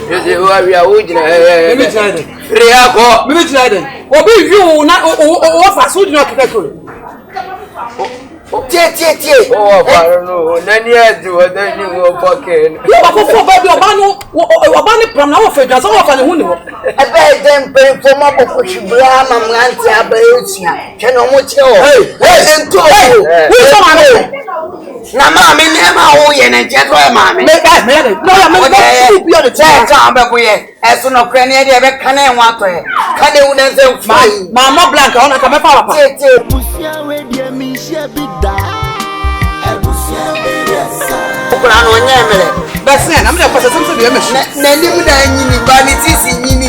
You are Ujina. Let me try it. Let me try it. Or be you not offer so not to Oh, I don't know. Then you do it, then you will fucking. You are for baby Obano from now for just over the window. I bet them pay for my book, Bram and Lanty Abusia. Can almost go. Hey, Nama, me never owe and a gentleman. Make that matter. No, I'm not going to the time, but we as soon as Crania ever can I want to. Can you answer Mamma Blanca on a camera? I'm not supposed to be a machine. Nanny would I need vanities in me.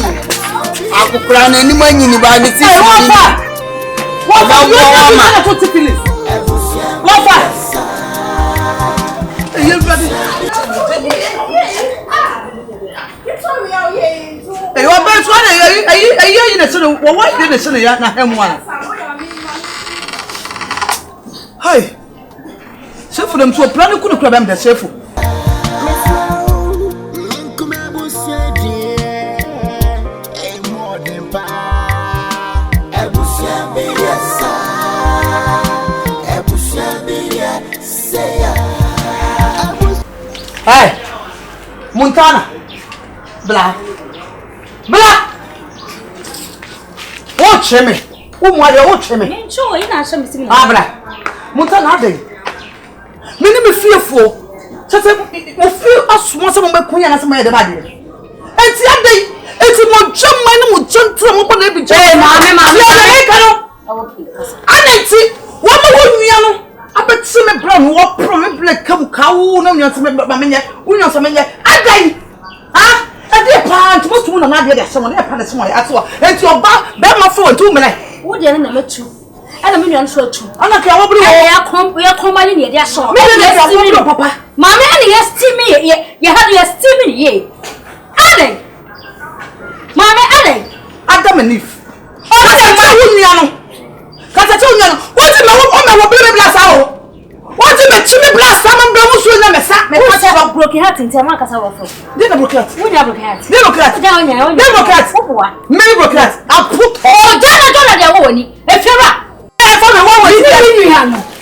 I could crown any money in vanities. What about your Tipilis? You are best one. A year in a sort of what did the son of M1? Hi. So for them to a plan could have them the safe. Hey, Montana, Black. Watch me. Who watch me? Sure, you're not something. Abra, Montana, they. Many fearful. Such a feel as once of my queen as a maid. And the other day, it's a more jump man would jump to a every day. I see one more. I bet some brown walk probably come cow, no, you're some mamma, we know some. I die. Ah, a dear parent, most women are not someone else. I saw, and your back, my phone 2 minutes. What did I never two? And a million so true. I'm not going to we are combining it. Yes, Papa. Mamma, yes, Timmy, you have your steaming ye. Adding, Mamma, adding, Adam and Eve. Oh, Catatonia, what's the woman will be blessed out? What's the chimney blast? Someone blows you in the mess. I broken heart in Tamaka. Democrats, we never had. Democrats, Democrats, Democrats. I put all Jana own. If you're right, I found a woman in the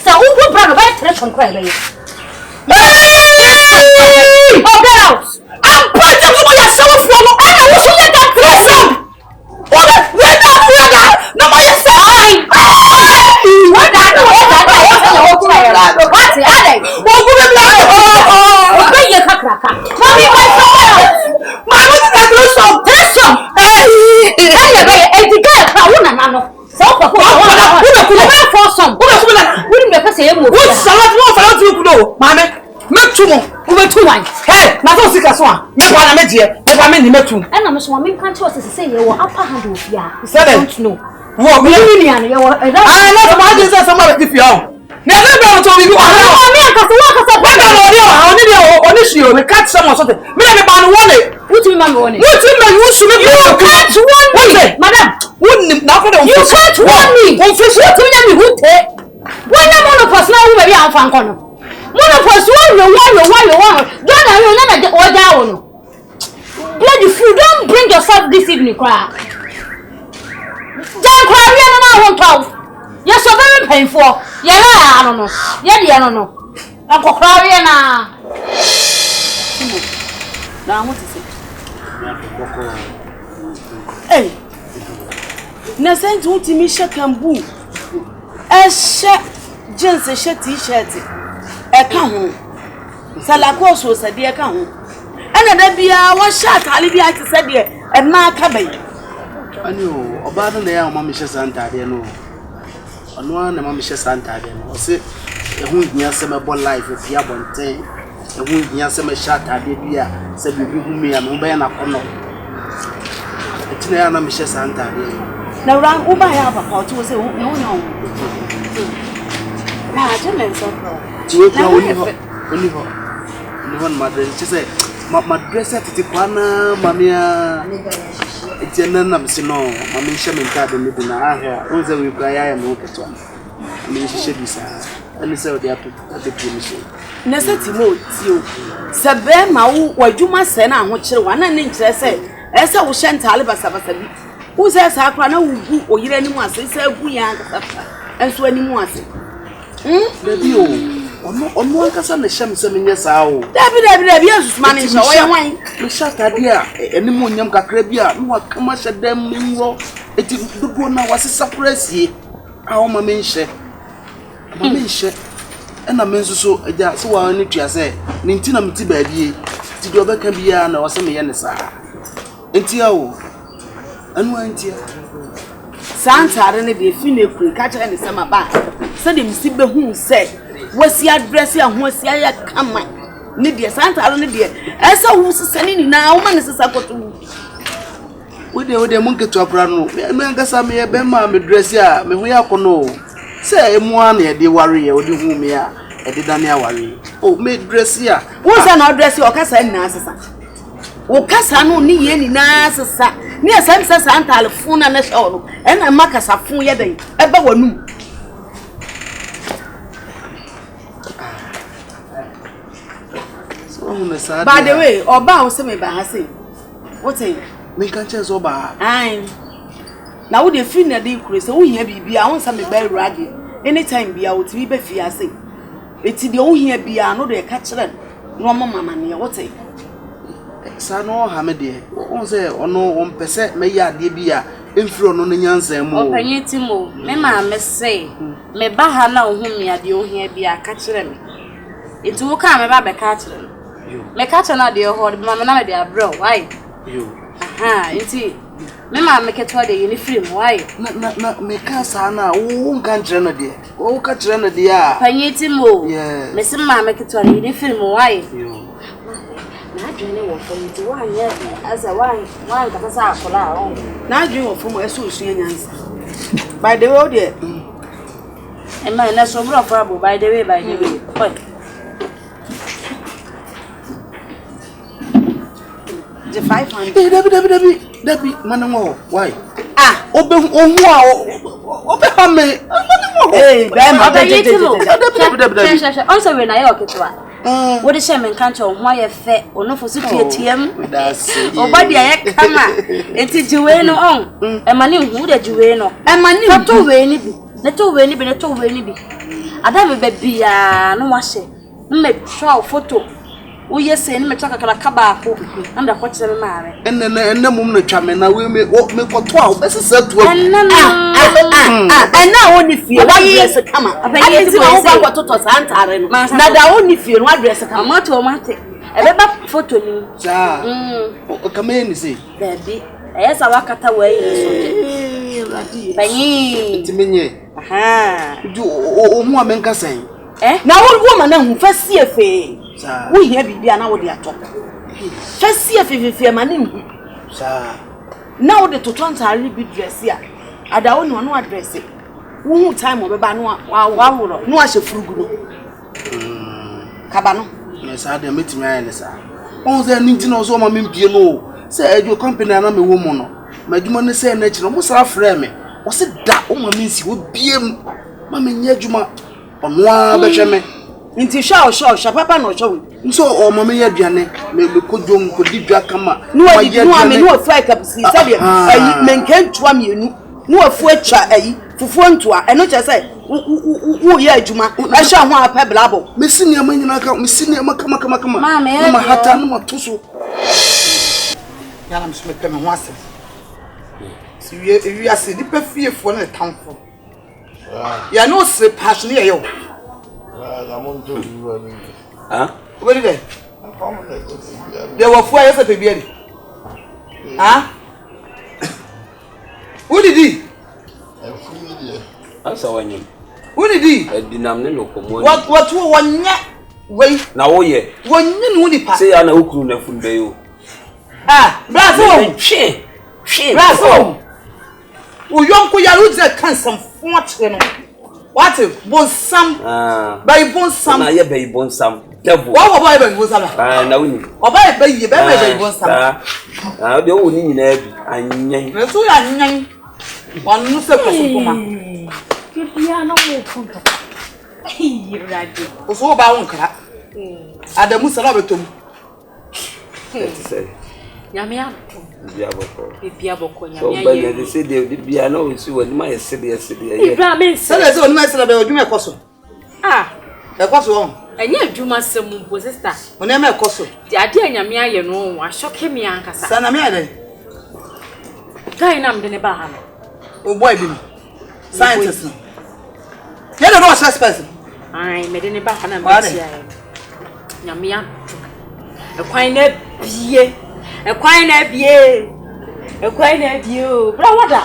so who will bring a white trash on crying? Hey! Oh, girls! I'm putting them yourself from I was let that person. What? No, my side. What? What's the other? What would have done? Oh, bring your cracker. Mommy, my son. My mother knows some. There's some. Hey, the girl, I want to know. So, who for some? Wouldn't make us say, what's salad? What you know, Mammy? Make 2 more. Over 2 lines. Hey, Mato Sicaswan. Make 1 a media. If I mean, make 2. And I'm swimming can't trust to say you were upper hand. Yeah, I don't know. What, million? You are not my business. Somebody if you are. Never told you. On issue, we catch someone something. Maybe about 1. What do you remember? What do you mean? You catch 1 me, madam. Wouldn't nothing. You catch 1 me. Confess what you would take. When I'm on a person, maybe I'll find one. One of us, one, don't never get all down. Bloody fool, don't bring yourself this evening, cry. Don't cry, we are not 1 You're so very painful. Yeah, I don't know. Yeah, I don't know. Uncle Clariana. Now, what is it? Hey, Nsem to Timisha Cambu. A shirt, jeans, a shirt, t-shirt. A count. Salacos was a dear count. And then be a shot, Alibia to say, dear, and Mark Cabin. I knew about the young Mamma Santa, you know. On one, Mamma Santa, or say, a wound near some about life with Yabon, a wound near some shot, I did here, said you give me a Mubana Cono. It's near Mamma Santa. Now, round Uba have a pot to say, no. Only mother, she said, my dress at the corner, Mamma. It's a none of Sino, Mamma Shaman Card and Libina. Who's a reply? I am okay. I mean, she should be sad. and say they are the permission. Nessetimo, you. Sabe, ma wajuma sena ahokyere wana ne nkyere se ese wo hye ntale basabasabi wo se sakra na wo gu oyire ani mu ase se gu ya akasa enso ani mu ase Dabi o ono akasa na hyem se menye saa o dabi asusuma ne hye wo ye hwan me shatade a eni mu nyam kakra bi a no akama hyedam munwo eti dogo na wasesa prasie a o ma menhye ena mensuso eja se wa ni tua se ni ntina mti baabie ti do beka bia na wase me ye ne saa entia o anu antia santare ne de fi ne kru ka kire ne sama ba se de msi behu se wasi address ya ho asi ya kama ne de santare ne de ese hu sesane ni na wo ma ne sesa koto wode mun ketu akra no me ngasa me be ma me dress ya me hu ya kono se emu an e de ware ye odi hu me a e de dane aware o me dress ya wo se na dress ya o kasa ni na sesa wo kasa no ni ye ni na sesa ni asem sesa antale funa na hye no e na makasa fun ye den e ba wanu so hu na sa by the way oba wo se me ba ha se what say me kan che so ba ai na wo de fi na de kure se wo hia bibia wo nsa me ba rage anytime bia wo ti bi ba fi ase eti de wo hia bia no de ka kire no mama ne what say sa no ha me de on se ono on pese me ya de bia emfiro no nyansan mu Kompany TEL3MO me ma me say me ba ha na wo hu me ade wo hia bia ka kire me eti wo ka me ba be ka kire me ka kire na de ho de mama na me de abro why yo aha enti me ma me keto de uniform why na me ka sa na wo kan kire na de wo ka kire na de a Kompany TEL3MO yes me sim ma me keto de uniform why yo na adwene wo fam ti wa nya asa wa ka sa akola o na adwene wo fam eso osuya nyansa by the way there e ma na so bro for abo by the way oi the 500 Dabi manango why obe ohu a obe ha me be ma Kompany TEL3MO on so we na yo ketwa wo de she men kan che ho aye fe onofo su tietiam obadi aye kama enti jiwe no on e ma ne hu de jiwe no e ma ne to we ni bi ne to we ni bi adam be bia no wa she me show photo wo yese ni me twaka kala kaba ko anda ko kire me mare enne mum na twa me na we me koto a obesesa tu enna wo ni fie wa dress kama Kompany TEL3MO wo ba to santare no na da wo ni fie no dress kama amato mate e be ba photo ni ja o kama ni say baby esa wakata we yi so banyi timenye aha du o mu amenka sen na wo ma na hu fa sie fe wo hia bibia na wo de ato fa sie fe ma ne hu sa na wo de to santare bi dress ya ada wo no address wo hu time obeba no wa woro no a shefurugu no kaba no me sa de metimi aye ne sa on se ninti no so ma membie no se ejo company na me wo mu no madwuma ne se na chi no mo sara frɛ me wo se da o ma me nsi wo biem ma me nya adwuma ono a behwe me nti sha papa no sha nso o ma me ya aduane me kodwom kodi dwa kama no ame no afu akapsi se de ayi menkantua mienu no afu atwa ayi fufuo ntoa eno che se wo ye adwuma ahwa ho apa blabo mesi ne ma nyina ka mesi ne ma kama ma hata no matoso yala mso me peme ho ase si wi ase di pa fiefo na tamfo ya no se passion ye yo where did they were for years pe biari who did he Asa wanyi. Who did he Dinam ne no komo. what wonya we Na wo ye. Wonya no ni pa Say ya na okuru na funbe yo. Brazo Hwe. Brazo wo yonko ya lu ze kan sam fo akere no what bonsam by bonsam na ye by bonsam devil wo boy by bonsam na woni oba by ye by bonsam de wo ni nyina bi anyan na so ya anyan wonu se ko kuma bia no mo funka Radio. Oso ba won kra. Adamu sala betom. Say. Nyamia. Bia boko nyamia. So when they say they bia no we see when my say Ibrahim say say on my sala be odwum ekoso. Ekoso on. Enye adwuma sem mpo sister. Oni ma ekoso. Di ade nyamia ye no wa shoke mi ankasa. Sana mi ade. Kai nam de ne ba ha no. O boy bi. Scientist no. You don't know what's first person. Ai me de ne ba ha na ma tia. Nyamia. Ekwan na bie. Ekwan na bie. Ekwan na bie o. Bra wada.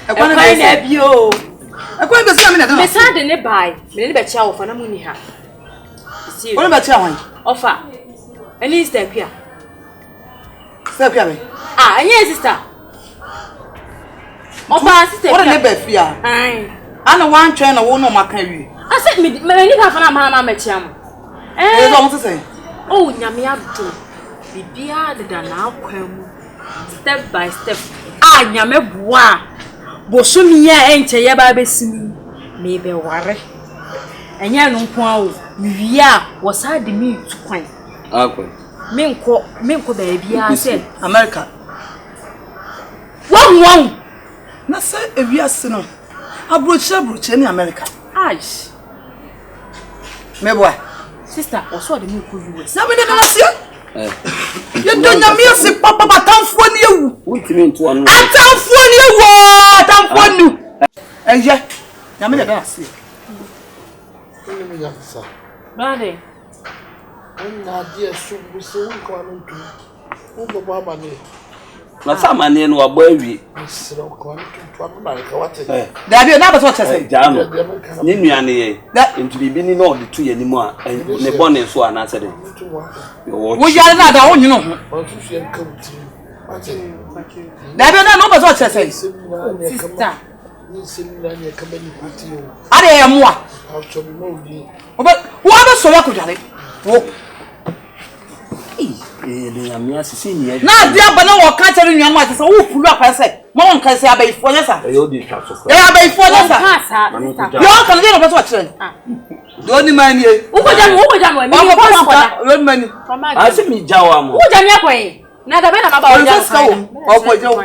Ekwan na bie o. Ekwan be see me na do. Me sa de ne bai. Me ne be chia ofa na muni ha. See. Wọ́n bẹ tí àwọn yìí. Ofa. Any step here. Step here me. Any sister. Ofa sister. Wọ́n ní bẹ̀ fi à. Ana one train na wọ́n náà máa kàn wí. I said me ni ka fa na ma me chia mo. Ẹ lọ mo ti sẹ. Oh, nyame ado. Bibia de da na akwan mu. Step by step. Nyame boa. Bosomi ya enche ye ba besimi. Me be ware. Enya no nko a o. Wi a wo sa de mi tu kwan. Akwan. Me nko ba bia se America. Won. Na se ewi ase no. Abroche ni America. Aish. Me boy. Sister, also the milk US. Na me de na se. Ye do nyame ase papa batamfo ni ewu. Wotimi nto anu. Atamfo ni ewu, atamfo nu. Eye. Nyame de na se. Ni ya sa. Brother. Na dia subu se nko anu tu. Wo bo ba ni. Na samane no abo awi. Sira ko anu tu anu na ka wate. Da bi na ba so chese. Jano. Ni nuane ye. Ntu bibi ni no de tu ye ni mu a ne bone so ana se de. Wo yare na da wo nyino ho. Wo tu hye nka wuti. Wate. Da bi na no ba so chese. Sister. Ni semina ni ka ba ni wuti o. Are ye mo a. Auto bi mo ni. Wo ba so ya ko jare. Wo. Ni amia sisi ni Na dia ba na wo ka chere nua mo ate se wo fulu akwa se. Mo won kan se abaifo nya sa. yo di twa so. Abaifo nya sa. Yo kan dey no ba so chere. Do ni mani e. Wo ko jam mi ko kwa. Yo ni mani. Asi mi jawa mo. Wo jam ya kwen. Na da be na ma ba wo jam. O ko jawo.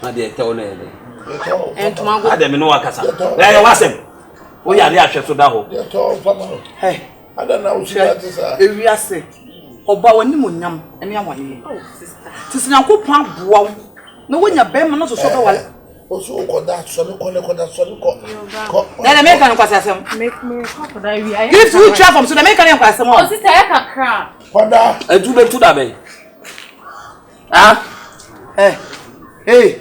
Na de te ona ele. Entumango. Ade me no wakasa. Ya wasem. Wo ya le ahwe so da ho. Ya to fama. Hey. Adana wo shi ati sa. Ewi ase. Oba woni mo nyam ene awane. Oh sister. Tisina ko pan boa wo. Na wonya be ma no so so da wale. Oso ko da so ni ko le ko da so ni ko. Na me kan kwase asem. Me ko da wi. Give to try from so na me kan kwase mo. Oh sister ya kakra. Ko da. Edu be tu da be. Hey.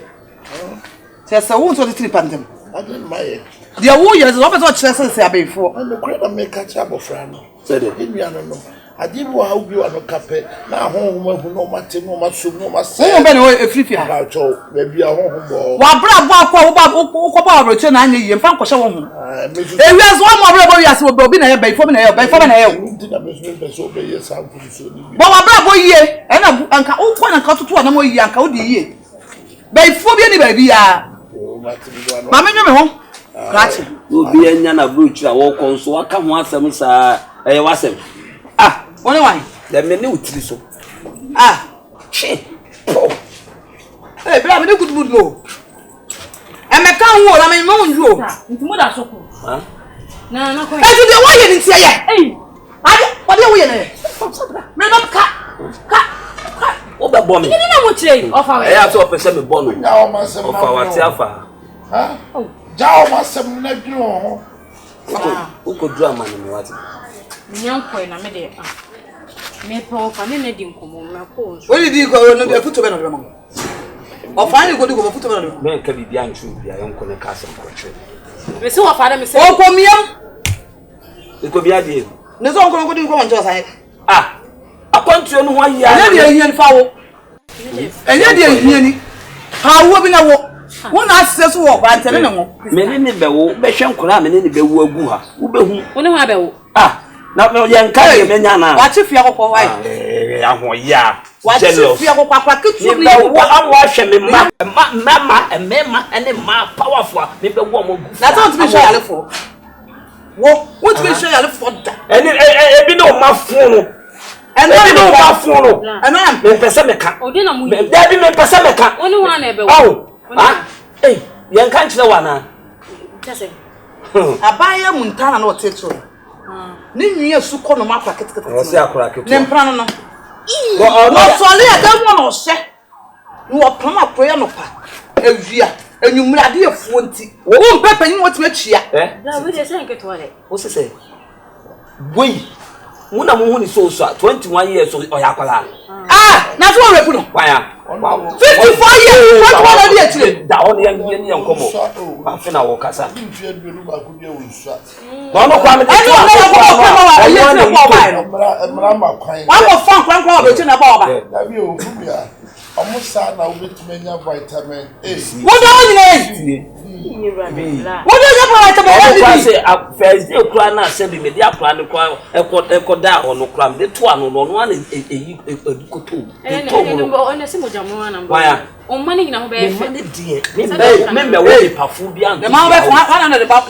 Tesa wo so tiri pandem. Adin maye. Dia wo yere so be so chere se abaifo. Ando kure na me ka cha bofra no. Se de. Enua no no. Adibu ha obi wa no kape na honhom ahu no mate no maso no mase. Wo be no efrifia. Ba cho be bia honhom bo. Wa bra bo akwa wo ba abroche na anya yie mfa nkoshe wo ho. Ewi aso mo bra bo wiase obi na ye baifo na ye baifo na ye. Ndina be so be ye sa nfu so ni bi. Bo wa bra bo yie e na anka wo kwa na ka tutu na mo yie anka wo di yie. Baifo bi ni ba bia. Ma menyo me ho. Krachi. Obi anya na brooch na wo konso aka ho asem sa wasem. Only one. The me ne utiri so. Hey, bra me de good mood no. E me kan wo na me mo nju o. Ntimo da soko. Na ko. E ju de wo ye ni tie ye. Ade, what dey wo ye na? Me no ka. O be bo me. Ni na mo chire ofa we. Ya so pese me bo no. Na o ma sem na. Ofa wati afa. Ja o ma sem na dwon ho. O ko dru amane me wati. Nyankoi na me de me pa ofa ne na di nkomo me ko nso. What did you go no dey futo be no mo? O fa ni go di go futo be no. Me ka bibia nchu bia yonko ne ka asem ko chire. Me se ofa da me se. O ko miam. E ko bia de. Ne so onko go di go wanjo san. Akwantu no ho ayi Anya de ehia ni fa wo. Anya de ehia ni. Ha wo bi na wo. Wo na asese so wo ba ntene ne ho. Me ne be wo be hwe nkora me ne be wo agu ha. Wo be hu. Wo ne ho abewo. Na me yanka ye menya na. Wa chi fia kokko why? Ahoya. Wa chi fia kokko akwa ketu ni. Wo amwa hwe me mama ene ma powerful. Me be wo mo gu. Na don't be sure alefo. Wo be sure alefo da. Eni ebi no ma fun no. Ebi no ma fun no. Enam Me pese me ka. Odi na mu. Me bi me pese me ka. Oni wa na ebe wo. Awo. Ah. Yanka nchire wa na. Tese. Abaya muntana na oteto. Ni nwie su kono makwa ketekete. O se akora keto. Ne mpra no no. No sole adam wo no hye. No pama prayer no pa. Ewia, enwumra ade efuo nti. Wo mpepa nyi wotime atwia. Da we dey say nketo wale. O se se. Boy. Muna mu hu ni so 21 years oyakwala. Na so we repu no. Waya. 54 years. What one dey atire? Da on yan yankomo. Ba fe na wo kasa. Ba no kwa me dey. One more fun kwan we na ba oba. Amusa na ubetumenya vitamin A. What do you need? What do you have vitamin A? Say first day kura na say be media kura ne kwa ekoda ono kura me to ano no no an edukoto. Ona se mojamu ana mbo. Waya. O mani gina ho be. Me die. Me wo be pafu bi an. The man we 100 the ba